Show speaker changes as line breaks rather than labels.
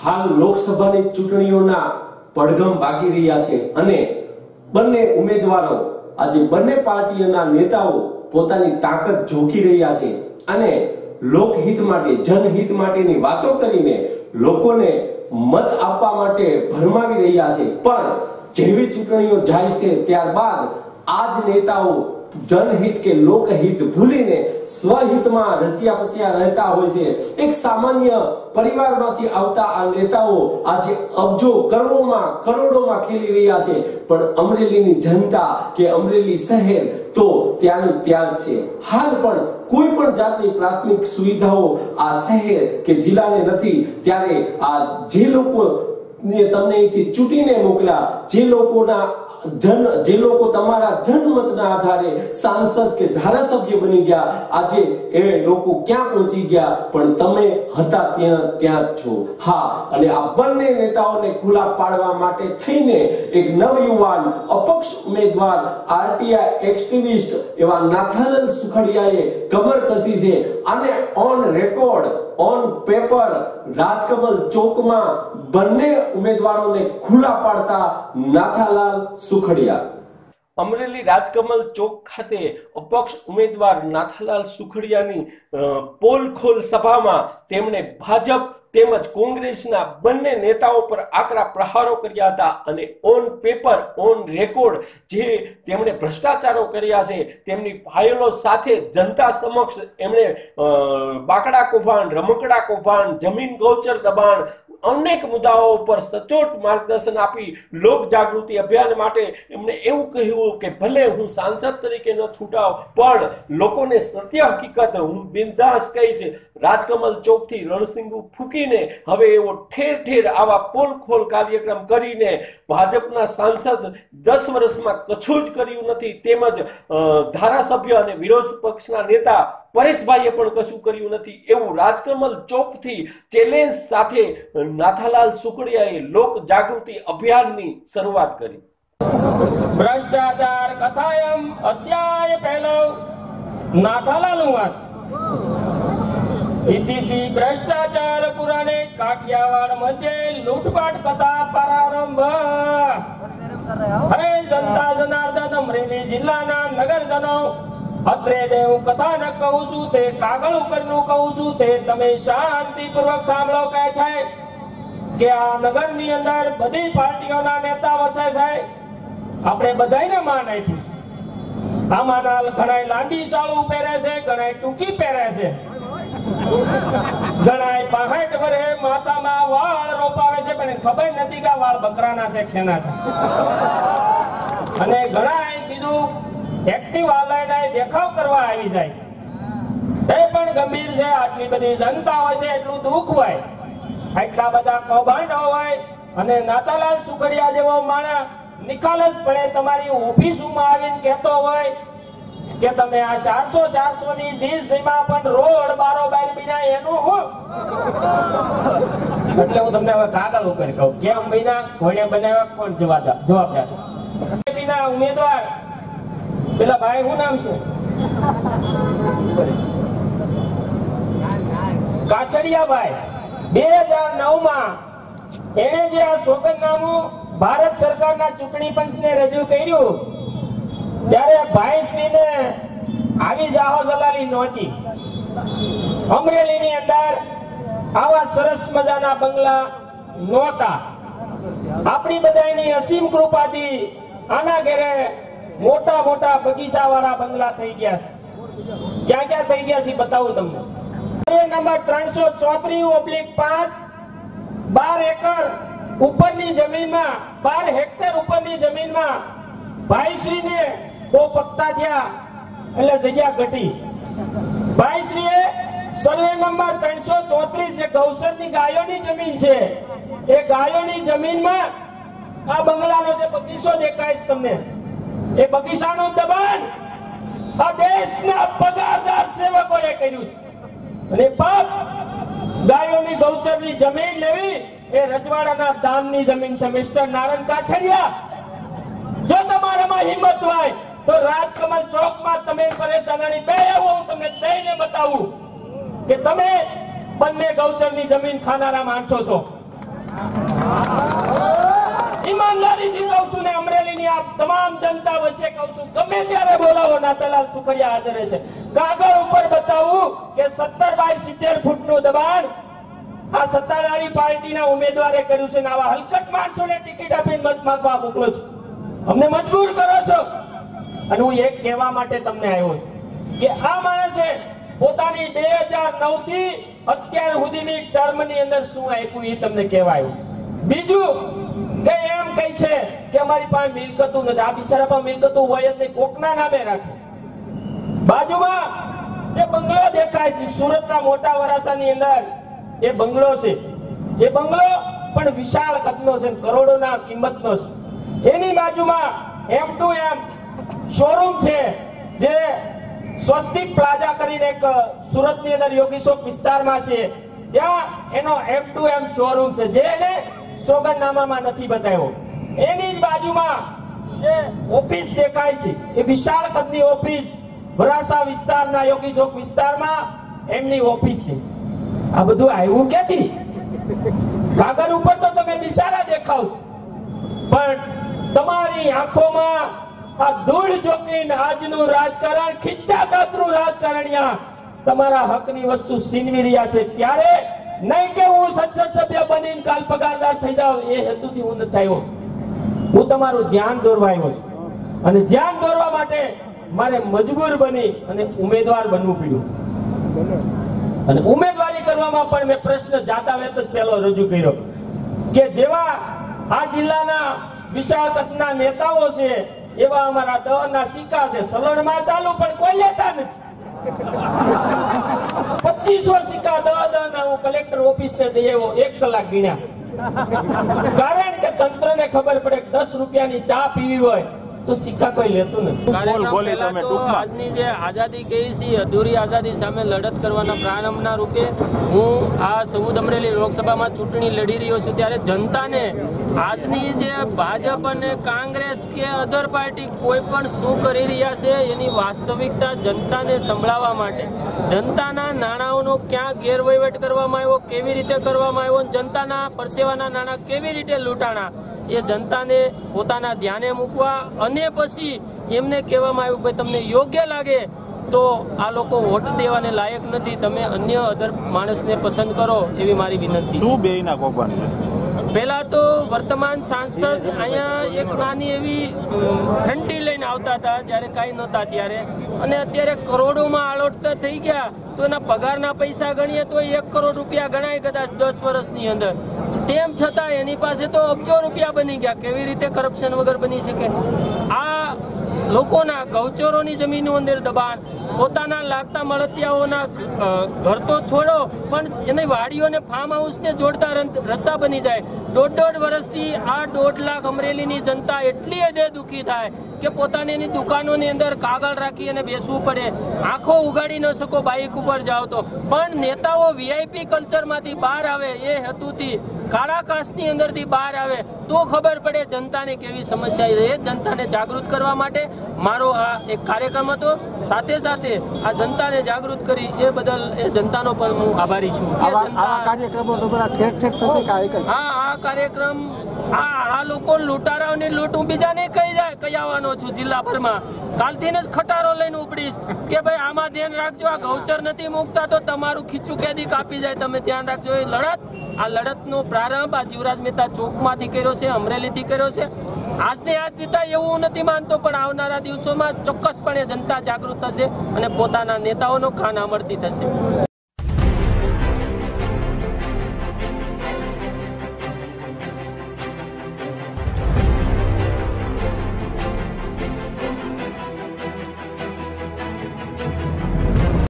હાલ લોકસભાની ચૂંટણીઓના પડઘમ વાગી રહ્યા છે અને બંને ઉમેદવારો આજે બંને પાર્ટીઓના નેતાઓ પોતાની તાકાત ઝોકી રહ્યા છે અને લોકહિત માટે જનહિત માટેની વાતો કરીને લોકોને મત આપવા માટે ભરમાવી રહ્યા છે, પણ જેવી ચૂંટણીઓ જાય છે ત્યારબાદ આ જ નેતાઓ જનહિત કે લોકહિત ભૂલીને સ્વહિતમાં રસિયા પચ્યા રહેતા હોય છે। એક સામાન્ય પરિવારમાંથી આવતા આ નેતાઓ આજે અબજો કરોડોમાં ખેલી રહ્યા છે, પણ અમરેલીની જનતા કે અમરેલી શહેર તો ત્યાંનું ત્યાં છે। હાલ પણ કોઈ પણ જાતની પ્રાથમિક સુવિધાઓ આ શહેર કે જિલ્લાને નથી, ત્યારે આ જે લોકો તમને અહીંથી ચૂંટીને મોકલ્યા, જે લોકો તમારા જનમતના આધારે સાંસદ કે ધારાસભ્ય બની ગયા, આજે એ લોકો ક્યાં પહોંચી ગયા, પણ તમે હતા ત્યાં જ છો। હા, અને આ બંને નેતાઓને ખુલ્લા પાડવા માટે થઈને એક નવયુવાન અપક્ષ ઉમેદવાર આરટીઆઈ એક્ટિવિસ્ટ એવા નાથાલાલ સુખડિયાએ કમર કસી છે અને on record on paper Rajkamal ચોકમાં બંને ઉમેદવારોને ખુલ્લા પાડતા નાથાલાલ સુખડિયા। અમરેલી રાજકમલ ચોક ખાતે અપક્ષ ઉમેદવાર નાથાલાલ સુખડિયાની પોલ ખોલ સભામાં તેમણે ભાજપ તેમજ કોંગ્રેસના બંને નેતાઓ પર આકરા પ્રહારો કર્યા હતા અને ઓન પેપર ઓન રેકોર્ડ જે તેમણે ભ્રષ્ટાચારો કર્યા છે તેમની ફાઇલો સાથે જનતા સમક્ષ એમણે બાકડા કૌભાંડ, રમકડા કૌભાંડ, જમીન ગૌચર દબાણ અનેક મુદ્દાઓ પર સચોટ માર્ગદર્શન આપી લોક જાગૃતિ અભિયાન માટે એમણે એવું કહ્યું કે ભલે હું સાંસદ તરીકે ન છૂટાવ પણ લોકોને સત્ય હકીકત હું બિંદાસ કહીશ। રાજકમલ ચોકથી રણસિંગુ ફૂકીને હવે એવો ઠેર ઠેર આવા પોલ ખોલ કાર્યક્રમ કરીને ભાજપના સાંસદ 10 વર્ષમાં કશું જ કર્યું નથી, તેમજ ધારાસભ્ય અને વિરોધ પક્ષના નેતા પરેશભાઈએ પણ કશું કર્યું નથી, એવું રાજકમલ ચોકથી ચેલેન્જ સાથે નાથાલાલ સુખડિયાએ લોક જાગૃતિ અભિયાનની શરૂઆત કરી।
ભ્રષ્ટાચાર કથાયમ અધ્યાય પહેલો નાથાલાલ વાસ ઇતિસી ભ્રષ્ટાચાર પુરાણે કાઠિયાવાડ મધ્યે લૂંટપાટ કથા પ્રારંભ। હરે જનતા જનાર્દન અમરેલી જિલ્લાના નગરજનો, અત્રે જે હું કથાનક કહું છું તે કાગળ ઉપરનું કહું છું તે તમે શાંતિપૂર્વક સાંભળો। કહે છે કે આ નગરની અંદર બધી પાર્ટીઓના નેતા વસે છે, આપણે બધાને માન આપ્યું છે। આમાંના ઘણાય લાંબી સાળું પહેરે છે, ઘણાય ટૂંકી પહેરે છે, ઘણાય 65 વર્ષે માથામાં વાળ રોપાવે છે પણ ખબર નથી કે વાળ બકરાના છે શેના છે, અને ઘણાય બીજું એક્ટિવા લઈને દેખાવ કરવા આવી જાય છે। એ પણ ગંભીર છે, આટલી બધી જનતા હોય છે એટલું દુઃખ હોય, આટલા બધા કૌભાંડો હોય, અને નાથાલાલ સુખડિયા જેવો માણસ નિખાલસપણે તમારી ઓફિસમાં આવીને કહેતો હોય કે તમે આ 400 ની ડીશ જેમાં પણ રોડ બારોબાર બિના એનું હું એટલે હું તમને હવે કાગળ ઉપર કહું કેમ બિના કોણે બનાવ્યા કોણ જવાબદાર છે। બિના ઉમેદવાર પેલા ભાઈ શું નામ છે કાછડિયાભાઈ 2009 માં એને જે આ સોગંદનામું ભારત સરકારના ચૂંટણી પંચને રજૂ કર્યું ત્યારે ભાઈશ્રીને આવી જાહો જલાલી નહોતી। અમરેલીની અંદર આવા સરસ મજાના બંગલા નહોતા, આપણી બધાની અસીમ કૃપાથી આના ઘરે મોટા મોટા બગીચા વાળા બંગલા થઈ ગયા છે। ક્યાં ક્યાં થઈ ગયા છે બતાવું તમને। નંબર 334/5 12 એકર ઉપરની જમીનમાં 12 હેક્ટર ઉપરની જમીનમાં ભાઈશ્રીને બહુ પત્તા થયા એટલે જગ્યા ઘટી। ભાઈશ્રીએ સર્વે નંબર 334 જે ગૌસરની ગાયોની જમીન છે એ ગાયોની જમીનમાં આ બંગલાનો જે બગીચો દેખાય છે તમને એ બગીચાનું દબાણ આ દેશના પગારદાર સેવકોએ કર્યું છે, અને પાપ ગાયોની ગૌચરની જમીન લેવી એ રજવાડાના દાનની જમીન છે। મિસ્ટર નારાયણ કાછડિયા, જો તમારામાં હિંમત હોય તો રાજકમલ ચોકમાં તમે પરેશ દાનાણી બે હું તમને જઈને બતાવું કે તમે બંને ગૌચરની જમીન ખાનારા માણસો છો। ઈમાનદારીથી કહું છું ને અમરેલીની આ તમામ જનતા વચ્ચે કહું છું, ગમે ત્યારે બોલાવો નાતાલાલ સુખડિયા હાજર રહેશે. કાગળ ઉપર બતાવું કે 70/70 ફૂટનું દબાણ આ સત્તાધારી પાર્ટીના ઉમેદવારે કર્યું છે ને આવા હલકટ માણસોને ટિકિટ આપીને મત માંગવા મોકલો છો, અમને મજબૂર કરો છો. અને હું એક કહેવા માટે તમને આવ્યો છું કે આ માણસે પોતાની 2009 થી અત્યાર સુધીની ટર્મની અંદર શું આપ્યું એ તમને કહેવાયું. બીજું કે એમ કહે છે કે અમારી પાસે મિલકતો નથી. આ બિચારા પાસે મિલકતો હોય જ નહીં, કોકના નામે રાખે. બાજુમાં જે બંગલો દેખાય છે સુરતના મોટા વરાસાની અંદર, એ બંગલો છે. એ બંગલો પણ વિશાળ કદનો છે, કરોડોના કિંમતનો છે. એની બાજુમાં M2M શોરૂમ છે, જે સ્વસ્તિક પ્લાઝા કરીને એક સુરતની અંદર યોગી ચોક વિસ્તારમાં છે, ત્યાં એનો M2M શોરૂમ છે, જે એને સોગંદનામામાં નથી બતાવ્યો. એની જ બાજુમાં જે ઓફિસ દેખાય છે એ વિશાળ કદની ઓફિસ વરાસા વિસ્તારના યોગી ચોક વિસ્તારમાં એમની ઓફિસ છે. આ બધું આવ્યું ક્યાંથી? કાગળ ઉપર તો તમે બિચારા દેખાવ, પણ તમારી આંખોમાં આ ધૂળ જોઈને આજનું રાજકારણ, ખીચા કાતરું રાજકારણિયા તમારા હકની વસ્તુ છીનવી રહ્યા છે. ત્યારે નહીં કે હું સંસદ સભ્ય બનીને કાલ પગારદાર થઈ જાઉં, એ હેતુથી હું નથી આવ્યો. હું તમારું ધ્યાન દોરવા આવ્યો છું, અને ધ્યાન દોરવા માટે મારે મજબૂર બની અને ઉમેદવાર બનવું પડ્યું. અને ઉમેદવારી કરવામાં પણ મેં પ્રશ્ન જાતા વેત જ પહેલો રજૂ કર્યો કે જેવા આ જિલ્લાના વિશાળ કદના નેતાઓ છે એવા અમારા દહના સિક્કા છે, સલણમાં ચાલુ પણ કોઈ લેતા નથી. 2500 સિક્કા દહના હું કલેક્ટર ઓફિસ ને દઈ આવ્યો, 1 કલાક ગણ્યા. કારણ કે તંત્રને ખબર પડે કે 10 રૂપિયાની ચા પીવી હોય તો સિક્કા કોઈ લેતું નથી.
આજની જે આઝાદી કહી છે, અધૂરી આઝાદી સામે લડત કરવાના પ્રારંભના રૂપે હું આ સૌદ અમરેલી લોકસભામાં ચૂંટણી લડી રહ્યો છું. ત્યારે જનતાને આજની જે ભાજપ અને કોંગ્રેસ કે અધર પાર્ટી કોઈ પણ શું કરી રહ્યા છે એની વાસ્તવિકતા જનતાને સંભળાવવા માટે, જનતાના નાણાંઓનો ક્યાં ગેરવહીવટ કરવામાં આવ્યો, કેવી રીતે કરવામાં આવ્યો, જનતાના પરસેવાના નાણાં કેવી રીતે લૂંટાણા, એ જનતાને પોતાના ધ્યાને મૂકવા અને પછી એમને કહેવામાં આવ્યું કે તમને યોગ્ય લાગે તો આ લોકો વોટ દેવાને લાયક નથી, તમે અન્ય અધર માણસને પસંદ કરો, એવી મારી વિનંતી.
શું બેયના કૌભાંડ છે?
પહેલા તો વર્તમાન સાંસદ અહીંયા એક નાની એવી ઘંટી લઈને આવતા હતા જ્યારે કાંઈ નહોતા ત્યારે, અને અત્યારે કરોડોમાં આલોટતા થઈ ગયા. તો એના પગારના પૈસા ગણીએ તો 1 કરોડ રૂપિયા ગણાય કદાચ 10 વર્ષની અંદર. તેમ છતાં એની પાસે તો અબજો રૂપિયા બની ગયા. કેવી રીતે કરપ્શન વગર બની શકે? આ લોકોના ગૌચરોની જમીનો અંદર દબાણ, પોતાના લાગતા મળતિયાઓના ઘર તો છોડો પણ એની વાડીઓને ફાર્મ હાઉસને જોડતા રસ્તા બની જાય. 1.5 વર્ષથી આ 1.5 લાખ અમરેલીની જનતા એટલી હદે દુઃખી થાય કે પોતાની દુકાનોની અંદર કાગળ રાખી અને બેસવું પડે, આંખો ઉગાડી ન શકો બાઇક ઉપર જાઓ તો. પણ નેતાઓ VIP કલ્ચરમાંથી બહાર આવે, એ હેતુથી કાળા કાચની અંદરથી બહાર આવે તો ખબર પડે જનતાને કેવી સમસ્યા છે. એ જનતાને જાગૃત કરવા માટે મારો આ એક કાર્યક્રમ હતો. સાથે સાથે આ જનતાને જાગૃત કરી એ બદલ એ જનતાનો પણ હું આભારી છું.
આવા કાર્યક્રમો તમારા ઠેર ઠેર થશે કે
હા, આ કાર્યક્રમ આ લોકો લૂંટારાઓની લૂંટ હું બીજાને કહી આવવાનો છું જિલ્લાભરમાં. કાલથી જ ખટારો લઈને ઉપડીશ કે ભાઈ આમાં ધ્યાન રાખજો, આ ગૌચર નથી મૂકતા તો તમારું ખીચું કેદી કાપી જાય, તમે ધ્યાન રાખજો. એ લડતનો પ્રારંભ આ જીવરાજ મહેતા ચોકમાંથી કર્યો છે, અમરેલીથી કર્યો છે. આજને આજ જીતાય એવું નથી માનતો, પણ આવનારા દિવસોમાં ચોક્કસપણે જનતા જાગૃત થશે અને પોતાના નેતાઓનો કાન આમળતી થશે.